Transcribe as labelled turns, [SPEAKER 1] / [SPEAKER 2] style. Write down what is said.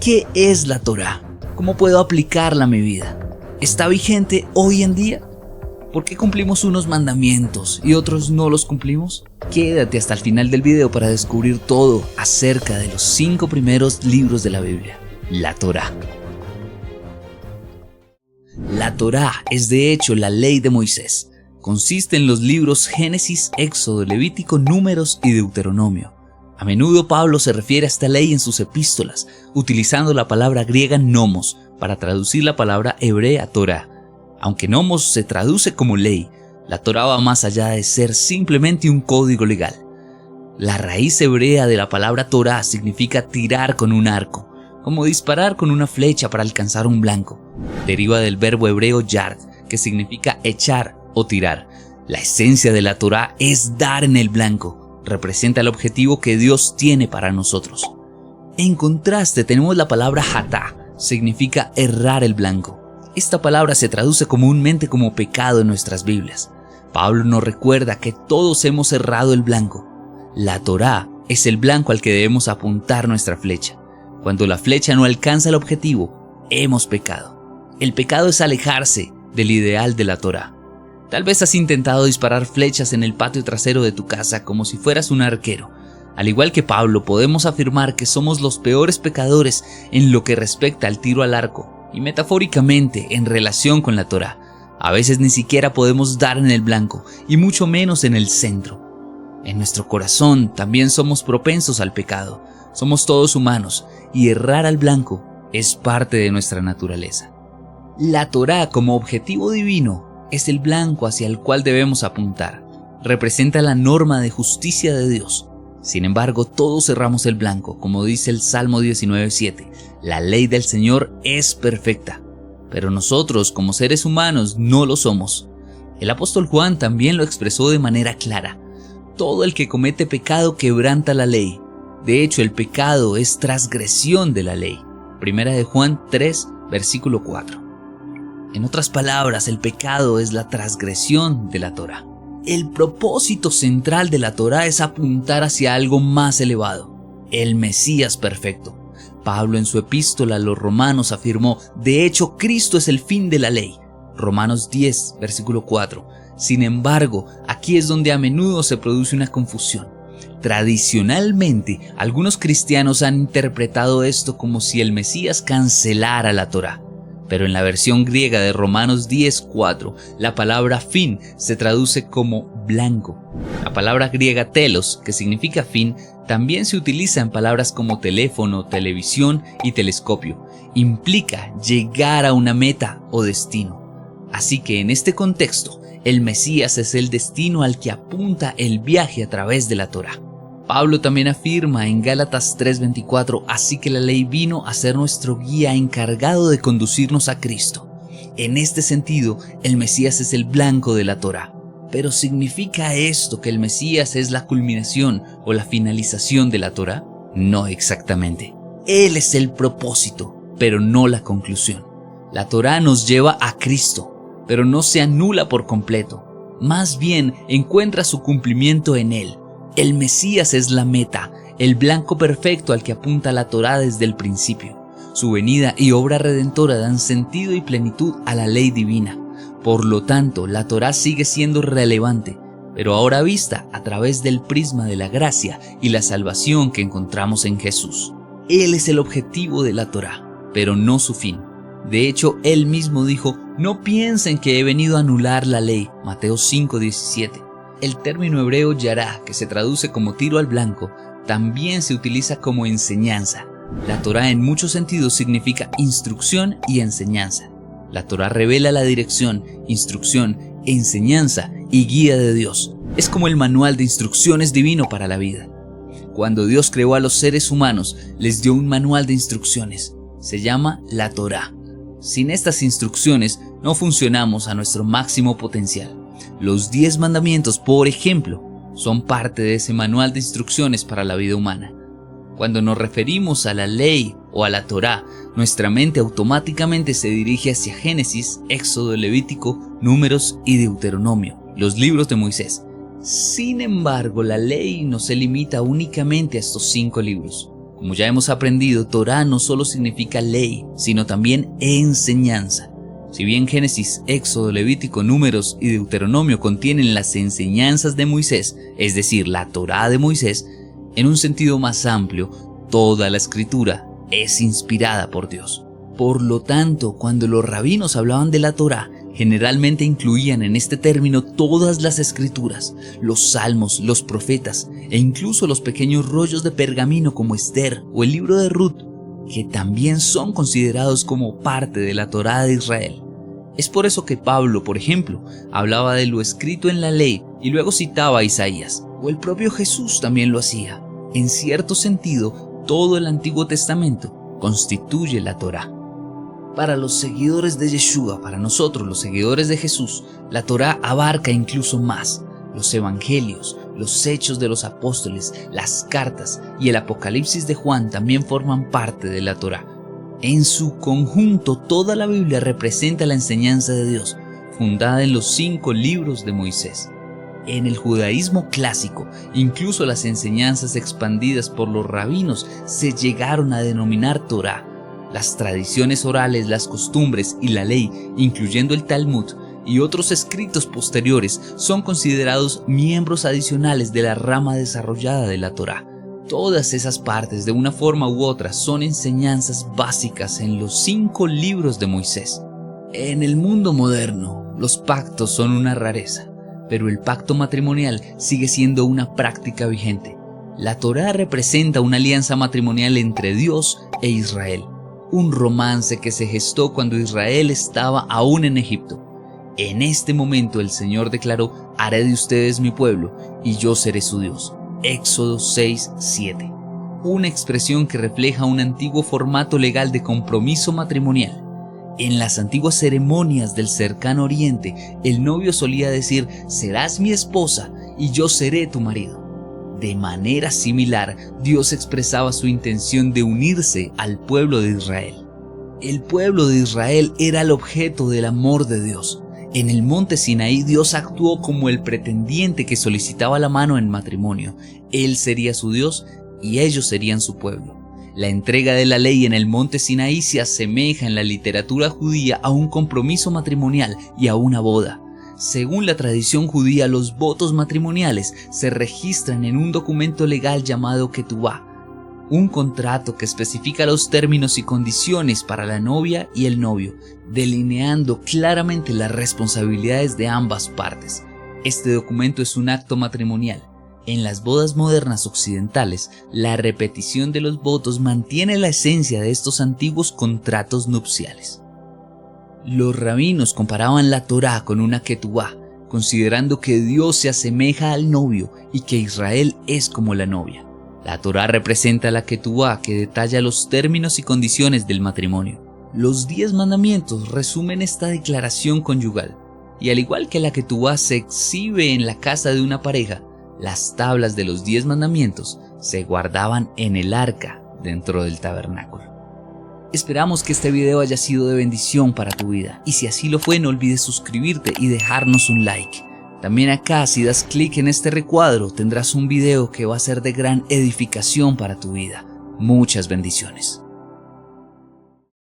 [SPEAKER 1] ¿Qué es la Torá? ¿Cómo puedo aplicarla a mi vida? ¿Está vigente hoy en día? ¿Por qué cumplimos unos mandamientos y otros no los cumplimos? Quédate hasta el final del video para descubrir todo acerca de los 5 primeros libros de la Biblia, la Torá. La Torá es de hecho la ley de Moisés. Consiste en los libros Génesis, Éxodo, Levítico, Números y Deuteronomio. A menudo Pablo se refiere a esta ley en sus epístolas, utilizando la palabra griega nomos para traducir la palabra hebrea Torá. Aunque nomos se traduce como ley, la Torá va más allá de ser simplemente un código legal. La raíz hebrea de la palabra Torá significa tirar con un arco, como disparar con una flecha para alcanzar un blanco. Deriva del verbo hebreo yard, que significa echar o tirar. La esencia de la Torá es dar en el blanco. Representa el objetivo que Dios tiene para nosotros. En contraste tenemos la palabra hatá, significa errar el blanco. Esta palabra se traduce comúnmente como pecado en nuestras Biblias. Pablo nos recuerda que todos hemos errado el blanco. La Torá es el blanco al que debemos apuntar nuestra flecha. Cuando la flecha no alcanza el objetivo, hemos pecado. El pecado es alejarse del ideal de la Torá. Tal vez has intentado disparar flechas en el patio trasero de tu casa como si fueras un arquero. Al igual que Pablo, podemos afirmar que somos los peores pecadores en lo que respecta al tiro al arco y metafóricamente en relación con la Torá. A veces ni siquiera podemos dar en el blanco y mucho menos en el centro. En nuestro corazón también somos propensos al pecado. Somos todos humanos y errar al blanco es parte de nuestra naturaleza. La Torá como objetivo divino es el blanco hacia el cual debemos apuntar. Representa la norma de justicia de Dios. Sin embargo, todos cerramos el blanco, como dice el Salmo 19:7. La ley del Señor es perfecta, pero nosotros como seres humanos no lo somos. El apóstol Juan también lo expresó de manera clara. Todo el que comete pecado quebranta la ley. De hecho, el pecado es transgresión de la ley. Primera de Juan 3, versículo 4. En otras palabras, el pecado es la transgresión de la Torá. El propósito central de la Torá es apuntar hacia algo más elevado, el Mesías perfecto. Pablo en su epístola a los Romanos afirmó, de hecho, Cristo es el fin de la ley. Romanos 10, versículo 4. Sin embargo, aquí es donde a menudo se produce una confusión. Tradicionalmente, algunos cristianos han interpretado esto como si el Mesías cancelara la Torá. Pero en la versión griega de Romanos 10:4, la palabra fin se traduce como blanco. La palabra griega telos, que significa fin, también se utiliza en palabras como teléfono, televisión y telescopio. Implica llegar a una meta o destino. Así que en este contexto, el Mesías es el destino al que apunta el viaje a través de la Torá. Pablo también afirma en Gálatas 3:24, así que la ley vino a ser nuestro guía encargado de conducirnos a Cristo. En este sentido, el Mesías es el blanco de la Torá. Pero ¿significa esto que el Mesías es la culminación o la finalización de la Torá? No exactamente. Él es el propósito, pero no la conclusión. La Torá nos lleva a Cristo, pero no se anula por completo. Más bien, encuentra su cumplimiento en Él. El Mesías es la meta, el blanco perfecto al que apunta la Torá desde el principio. Su venida y obra redentora dan sentido y plenitud a la ley divina. Por lo tanto, la Torá sigue siendo relevante, pero ahora vista a través del prisma de la gracia y la salvación que encontramos en Jesús. Él es el objetivo de la Torá, pero no su fin. De hecho, Él mismo dijo, no piensen que he venido a anular la ley, Mateo 5:17. El término hebreo yará, que se traduce como tiro al blanco, también se utiliza como enseñanza. La Torá en muchos sentidos significa instrucción y enseñanza. La Torá revela la dirección, instrucción, enseñanza y guía de Dios. Es como el manual de instrucciones divino para la vida. Cuando Dios creó a los seres humanos, les dio un manual de instrucciones. Se llama la Torá. Sin estas instrucciones, no funcionamos a nuestro máximo potencial. Los 10 mandamientos, por ejemplo, son parte de ese manual de instrucciones para la vida humana. Cuando nos referimos a la ley o a la Torá, nuestra mente automáticamente se dirige hacia Génesis, Éxodo, Levítico, Números y Deuteronomio, los libros de Moisés. Sin embargo, la ley no se limita únicamente a estos 5 libros. Como ya hemos aprendido, Torá no solo significa ley, sino también enseñanza. Si bien Génesis, Éxodo, Levítico, Números y Deuteronomio contienen las enseñanzas de Moisés, es decir, la Torá de Moisés, en un sentido más amplio, toda la escritura es inspirada por Dios. Por lo tanto, cuando los rabinos hablaban de la Torá, generalmente incluían en este término todas las escrituras, los salmos, los profetas e incluso los pequeños rollos de pergamino como Esther o el libro de Ruth, que también son considerados como parte de la Torá de Israel. Es por eso que Pablo, por ejemplo, hablaba de lo escrito en la ley y luego citaba a Isaías, o el propio Jesús también lo hacía. En cierto sentido, todo el Antiguo Testamento constituye la Torá. Para los seguidores de Yeshua, para nosotros los seguidores de Jesús, la Torá abarca incluso más. Los evangelios, los hechos de los apóstoles, las cartas y el Apocalipsis de Juan también forman parte de la Torá. En su conjunto, toda la Biblia representa la enseñanza de Dios, fundada en los 5 libros de Moisés. En el judaísmo clásico, incluso las enseñanzas expandidas por los rabinos se llegaron a denominar Torá. Las tradiciones orales, las costumbres y la ley, incluyendo el Talmud y otros escritos posteriores, son considerados miembros adicionales de la rama desarrollada de la Torá. Todas esas partes, de una forma u otra, son enseñanzas básicas en los 5 libros de Moisés. En el mundo moderno, los pactos son una rareza, pero el pacto matrimonial sigue siendo una práctica vigente. La Torá representa una alianza matrimonial entre Dios e Israel. Un romance que se gestó cuando Israel estaba aún en Egipto. En este momento el Señor declaró: haré de ustedes mi pueblo y yo seré su Dios. Éxodo 6:7. Una expresión que refleja un antiguo formato legal de compromiso matrimonial. En las antiguas ceremonias del cercano oriente, el novio solía decir: serás mi esposa y yo seré tu marido. De manera similar, Dios expresaba su intención de unirse al pueblo de Israel. El pueblo de Israel era el objeto del amor de Dios. En el monte Sinaí, Dios actuó como el pretendiente que solicitaba la mano en matrimonio. Él sería su Dios y ellos serían su pueblo. La entrega de la ley en el monte Sinaí se asemeja en la literatura judía a un compromiso matrimonial y a una boda. Según la tradición judía, los votos matrimoniales se registran en un documento legal llamado Ketubá, un contrato que especifica los términos y condiciones para la novia y el novio, delineando claramente las responsabilidades de ambas partes. Este documento es un acto matrimonial. En las bodas modernas occidentales, la repetición de los votos mantiene la esencia de estos antiguos contratos nupciales. Los rabinos comparaban la Torá con una ketubá, considerando que Dios se asemeja al novio y que Israel es como la novia. La Torá representa la ketubá, que detalla los términos y condiciones del matrimonio. Los 10 mandamientos resumen esta declaración conyugal, y al igual que la ketubá se exhibe en la casa de una pareja, las tablas de los 10 mandamientos se guardaban en el arca dentro del tabernáculo. Esperamos que este video haya sido de bendición para tu vida, y si así lo fue, no olvides suscribirte y dejarnos un like. También acá, si das clic en este recuadro, tendrás un video que va a ser de gran edificación para tu vida. Muchas bendiciones.